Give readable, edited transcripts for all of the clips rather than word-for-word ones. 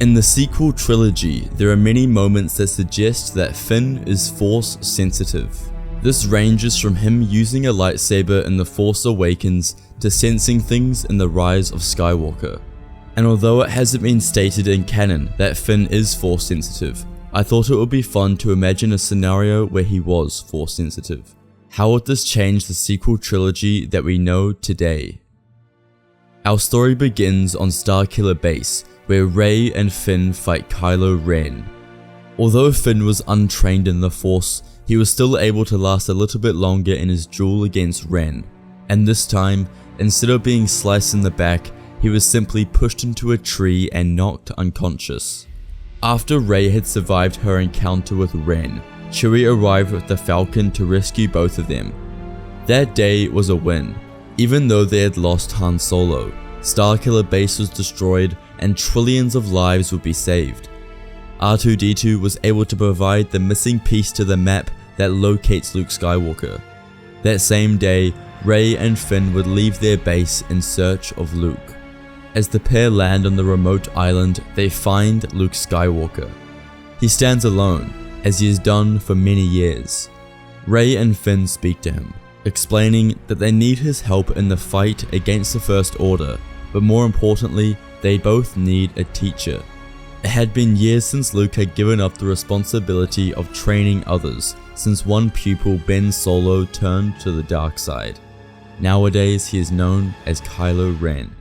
In the sequel trilogy, there are many moments that suggest that Finn is Force sensitive. This ranges from him using a lightsaber in The Force Awakens to sensing things in The Rise of Skywalker. And although it hasn't been stated in canon that Finn is Force sensitive, I thought it would be fun to imagine a scenario where he was Force sensitive. How would this change the sequel trilogy that we know today? Our story begins on Starkiller Base, where Rey and Finn fight Kylo Ren. Although Finn was untrained in the Force, he was still able to last a little bit longer in his duel against Ren, and this time, instead of being sliced in the back, he was simply pushed into a tree and knocked unconscious. After Rey had survived her encounter with Ren, Chewie arrived with the Falcon to rescue both of them. That day was a win. Even though they had lost Han Solo, Starkiller Base was destroyed and trillions of lives would be saved. R2-D2 was able to provide the missing piece to the map that locates Luke Skywalker. That same day, Rey and Finn would leave their base in search of Luke. As the pair land on the remote island, they find Luke Skywalker. He stands alone, as he has done for many years. Rey and Finn speak to him, explaining that they need his help in the fight against the First Order, but more importantly, they both need a teacher. It had been years since Luke had given up the responsibility of training others, since one pupil, Ben Solo, turned to the dark side. Nowadays, he is known as Kylo Ren.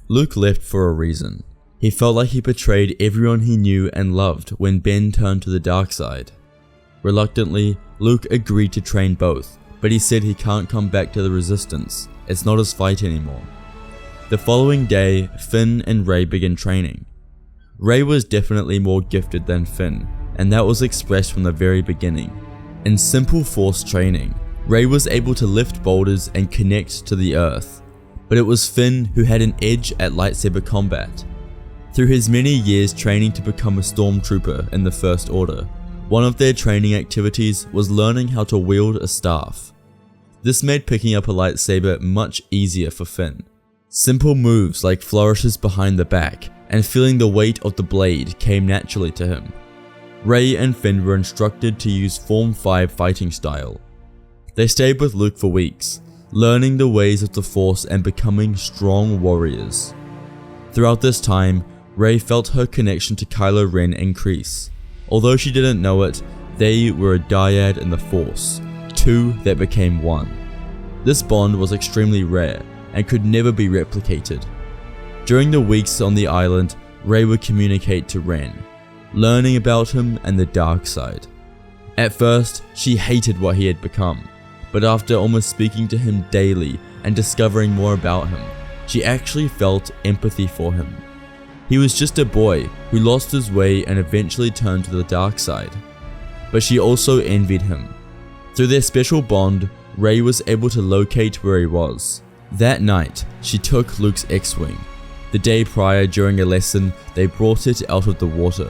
Luke left for a reason. He felt like he betrayed everyone he knew and loved when Ben turned to the dark side. Reluctantly, Luke agreed to train both, but he said he can't come back to the Resistance. It's not his fight anymore. The following day, Finn and Rey began training. Rey was definitely more gifted than Finn, and that was expressed from the very beginning. In simple Force training, Rey was able to lift boulders and connect to the Earth, but it was Finn who had an edge at lightsaber combat. Through his many years training to become a stormtrooper in the First Order, one of their training activities was learning how to wield a staff. This made picking up a lightsaber much easier for Finn. Simple moves like flourishes behind the back and feeling the weight of the blade came naturally to him. Rey and Finn were instructed to use Form 5 fighting style. They stayed with Luke for weeks, learning the ways of the Force and becoming strong warriors. Throughout this time, Rey felt her connection to Kylo Ren increase. Although she didn't know it, they were a dyad in the Force, two that became one. This bond was extremely rare and could never be replicated. During the weeks on the island, Rey would communicate to Ren, learning about him and the dark side. At first, she hated what he had become, but after almost speaking to him daily and discovering more about him, she actually felt empathy for him. He was just a boy who lost his way and eventually turned to the dark side. But she also envied him. Through their special bond, Rey was able to locate where he was. That night, she took Luke's X-Wing. The day prior, during a lesson, they brought it out of the water.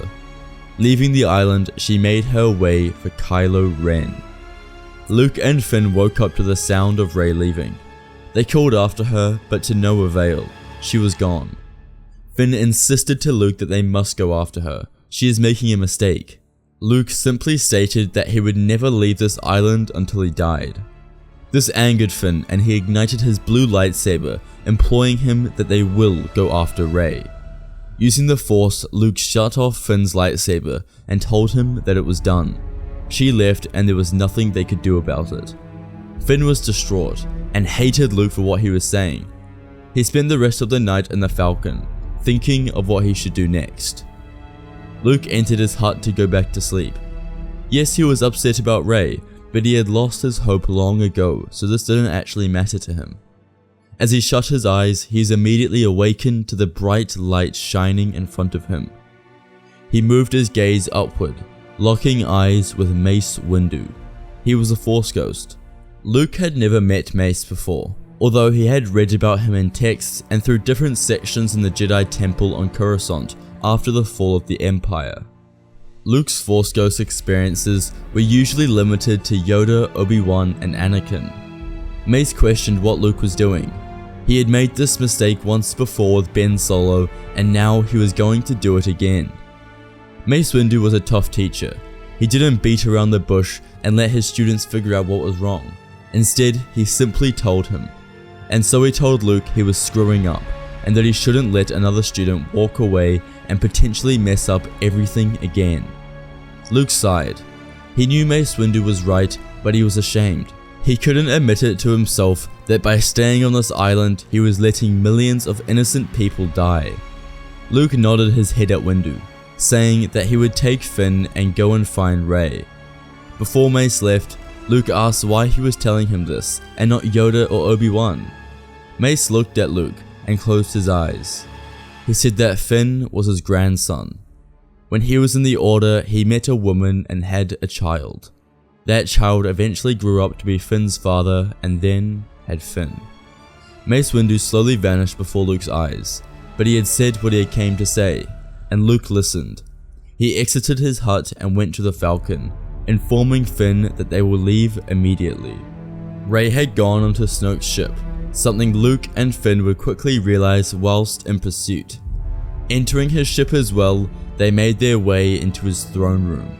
Leaving the island, she made her way for Kylo Ren. Luke and Finn woke up to the sound of Rey leaving. They called after her, but to no avail. She was gone. Finn insisted to Luke that they must go after her. She is making a mistake. Luke simply stated that he would never leave this island until he died. This angered Finn and he ignited his blue lightsaber, imploring him that they will go after Rey. Using the Force, Luke shut off Finn's lightsaber and told him that it was done. She left and there was nothing they could do about it. Finn was distraught and hated Luke for what he was saying. He spent the rest of the night in the Falcon, thinking of what he should do next. Luke entered his hut to go back to sleep. Yes, he was upset about Rey, but he had lost his hope long ago, so this didn't actually matter to him. As he shut his eyes, he is immediately awakened to the bright light shining in front of him. He moved his gaze upward, locking eyes with Mace Windu. He was a Force ghost. Luke had never met Mace before, although he had read about him in texts and through different sections in the Jedi Temple on Coruscant after the fall of the Empire. Luke's Force Ghost experiences were usually limited to Yoda, Obi-Wan, and Anakin. Mace questioned what Luke was doing. He had made this mistake once before with Ben Solo, and now he was going to do it again. Mace Windu was a tough teacher. He didn't beat around the bush and let his students figure out what was wrong. Instead, he simply told him. And so he told Luke he was screwing up, and that he shouldn't let another student walk away and potentially mess up everything again. Luke sighed. He knew Mace Windu was right, but he was ashamed. He couldn't admit it to himself that by staying on this island, he was letting millions of innocent people die. Luke nodded his head at Windu, saying that he would take Finn and go and find Rey. Before Mace left, Luke asked why he was telling him this, and not Yoda or Obi-Wan. Mace looked at Luke and closed his eyes. He said that Finn was his grandson. When he was in the Order, he met a woman and had a child. That child eventually grew up to be Finn's father and then had Finn. Mace Windu slowly vanished before Luke's eyes, but he had said what he came to say, and Luke listened. He exited his hut and went to the Falcon, informing Finn that they will leave immediately. Rey had gone onto Snoke's ship, something Luke and Finn would quickly realize whilst in pursuit. Entering his ship as well, they made their way into his throne room.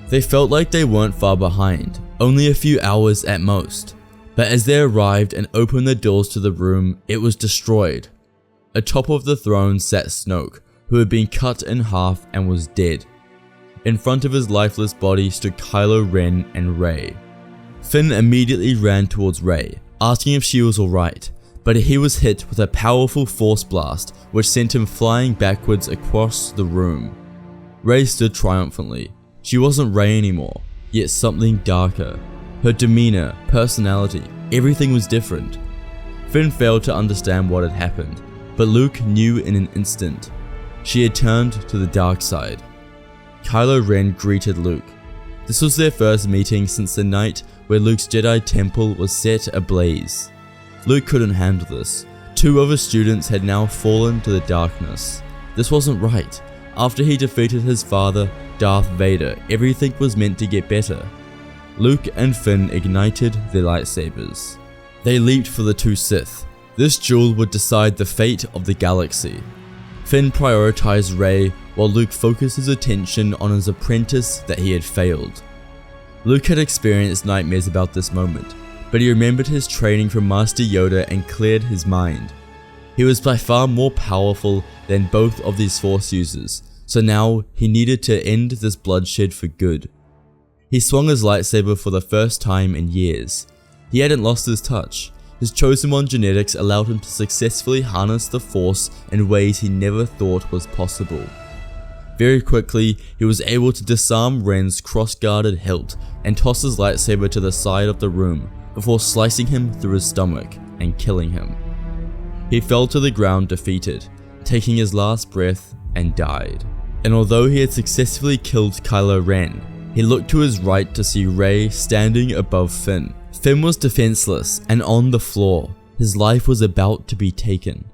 They felt like they weren't far behind, only a few hours at most. But as they arrived and opened the doors to the room, it was destroyed. Atop of the throne sat Snoke, who had been cut in half and was dead. In front of his lifeless body stood Kylo Ren and Rey. Finn immediately ran towards Rey, asking if she was alright, but he was hit with a powerful force blast which sent him flying backwards across the room. Rey stood triumphantly. She wasn't Rey anymore, yet something darker. Her demeanor, personality, everything was different. Finn failed to understand what had happened, but Luke knew in an instant. She had turned to the dark side. Kylo Ren greeted Luke. This was their first meeting since the night where Luke's Jedi temple was set ablaze. Luke couldn't handle this. 2 of his students had now fallen to the darkness. This wasn't right. After he defeated his father, Darth Vader, everything was meant to get better. Luke and Finn ignited their lightsabers. They leaped for the 2 Sith. This duel would decide the fate of the galaxy. Finn prioritized Rey, while Luke focused his attention on his apprentice that he had failed. Luke had experienced nightmares about this moment, but he remembered his training from Master Yoda and cleared his mind. He was by far more powerful than both of these Force users, so now he needed to end this bloodshed for good. He swung his lightsaber for the first time in years. He hadn't lost his touch. His chosen one genetics allowed him to successfully harness the Force in ways he never thought was possible. Very quickly, he was able to disarm Ren's cross-guarded hilt and toss his lightsaber to the side of the room before slicing him through his stomach and killing him. He fell to the ground defeated, taking his last breath and died. And although he had successfully killed Kylo Ren, he looked to his right to see Rey standing above Finn. Finn was defenseless and on the floor. His life was about to be taken.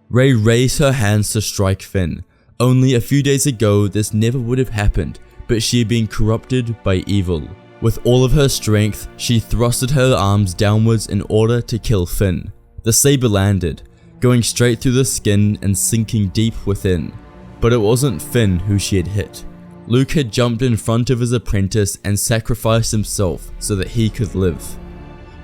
Rey raised her hands to strike Finn. Only a few days ago this never would have happened, but she had been corrupted by evil. With all of her strength, she thrusted her arms downwards in order to kill Finn. The saber landed, going straight through the skin and sinking deep within. But it wasn't Finn who she had hit. Luke had jumped in front of his apprentice and sacrificed himself so that he could live.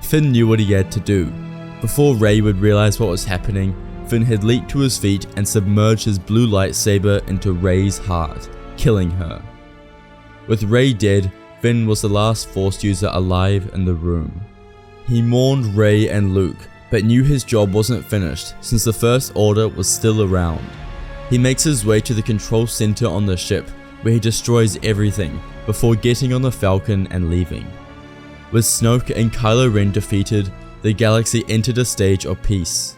Finn knew what he had to do. Before Rey would realize what was happening, Finn had leaped to his feet and submerged his blue lightsaber into Rey's heart, killing her. With Rey dead, Finn was the last Force user alive in the room. He mourned Rey and Luke, but knew his job wasn't finished since the First Order was still around. He makes his way to the control center on the ship, where he destroys everything before getting on the Falcon and leaving. With Snoke and Kylo Ren defeated, the galaxy entered a stage of peace.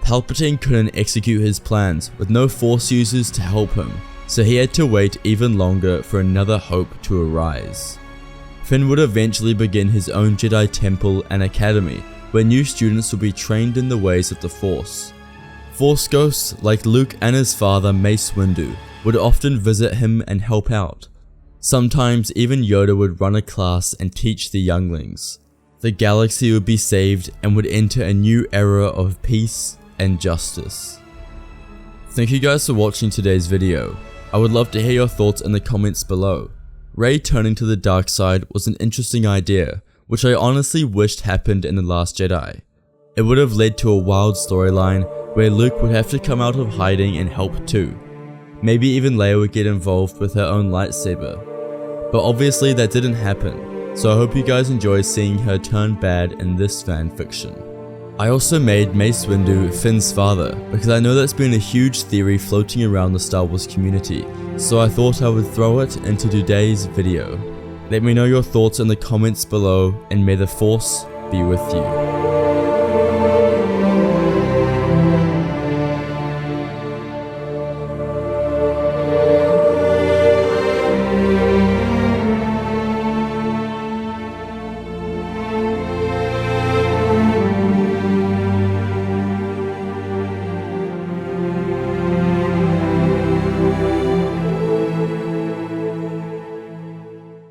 Palpatine couldn't execute his plans with no Force users to help him, so he had to wait even longer for another hope to arise. Finn would eventually begin his own Jedi temple and academy, where new students would be trained in the ways of the Force. Force ghosts like Luke and his father Mace Windu would often visit him and help out. Sometimes even Yoda would run a class and teach the younglings. the galaxy would be saved and would enter a new era of peace and justice. Thank you guys for watching today's video. I would love to hear your thoughts in the comments below. Rey turning to the dark side was an interesting idea, which I honestly wished happened in The Last Jedi. It would have led to a wild storyline where Luke would have to come out of hiding and help too. Maybe even Leia would get involved with her own lightsaber. But obviously that didn't happen, so I hope you guys enjoy seeing her turn bad in this fanfiction. I also made Mace Windu Finn's father because I know that's been a huge theory floating around the Star Wars community, so I thought I would throw it into today's video. Let me know your thoughts in the comments below, and may the Force be with you.